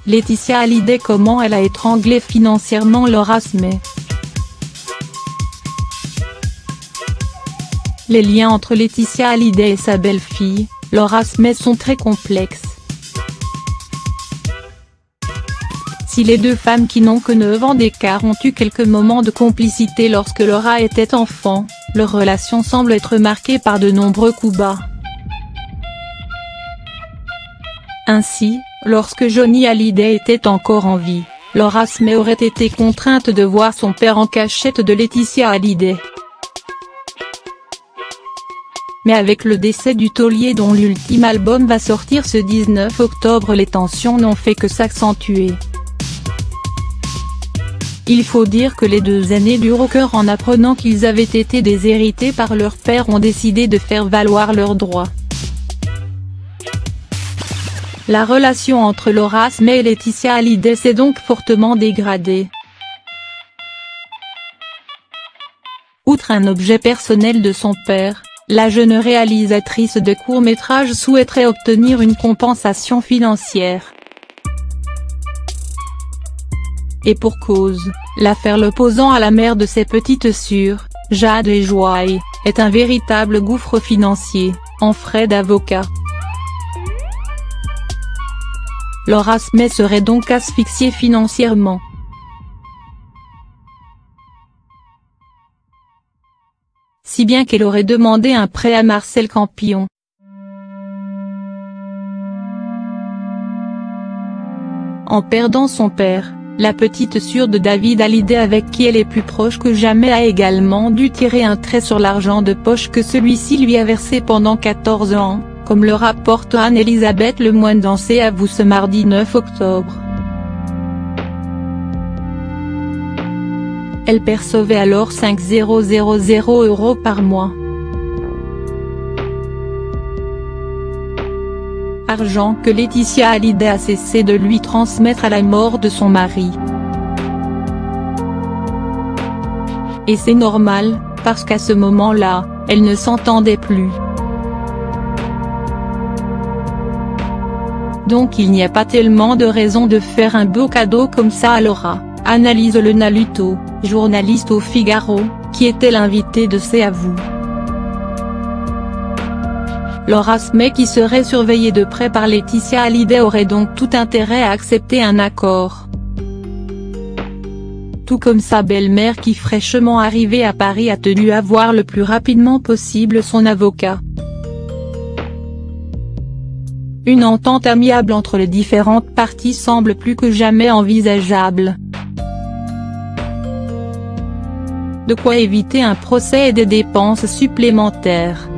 Laetitia Hallyday comment elle a étranglé financièrement Laura Smith. Les liens entre Laetitia Hallyday et sa belle-fille, Laura Smith sont très complexes. Si les deux femmes qui n'ont que 9 ans d'écart ont eu quelques moments de complicité lorsque Laura était enfant, leur relation semble être marquée par de nombreux coups bas. Ainsi, lorsque Johnny Hallyday était encore en vie, Laura Smith aurait été contrainte de voir son père en cachette de Laetitia Hallyday. Mais avec le décès du taulier dont l'ultime album va sortir ce 19 octobre, les tensions n'ont fait que s'accentuer. Il faut dire que les deux aînés du rocker, en apprenant qu'ils avaient été déshérités par leur père, ont décidé de faire valoir leurs droits. La relation entre Laura Smith et Laetitia Hallyday s'est donc fortement dégradée. Outre un objet personnel de son père, la jeune réalisatrice de courts-métrages souhaiterait obtenir une compensation financière. Et pour cause, l'affaire l'opposant à la mère de ses petites sœurs, Jade et Joy, est un véritable gouffre financier, en frais d'avocat. Laura Smith serait donc asphyxiée financièrement. Si bien qu'elle aurait demandé un prêt à Marcel Campion. En perdant son père, la petite sœur de David Hallyday, avec qui elle est plus proche que jamais, a également dû tirer un trait sur l'argent de poche que celui-ci lui a versé pendant 14 ans, comme le rapporte Anne-Elisabeth Lemoine dans C'est à vous ce mardi 9 octobre. Elle percevait alors 5,000 € par mois. Argent que Laetitia Hallyday a cessé de lui transmettre à la mort de son mari. Et c'est normal, parce qu'à ce moment-là, elle ne s'entendait plus. Donc il n'y a pas tellement de raison de faire un beau cadeau comme ça à Laura, analyse le Naluto, journaliste au Figaro, qui était l'invité de C'est à vous. Laura Smith, qui serait surveillée de près par Laetitia Hallyday, aurait donc tout intérêt à accepter un accord. Tout comme sa belle-mère, qui fraîchement arrivée à Paris a tenu à voir le plus rapidement possible son avocat. Une entente amiable entre les différentes parties semble plus que jamais envisageable. De quoi éviter un procès et des dépenses supplémentaires.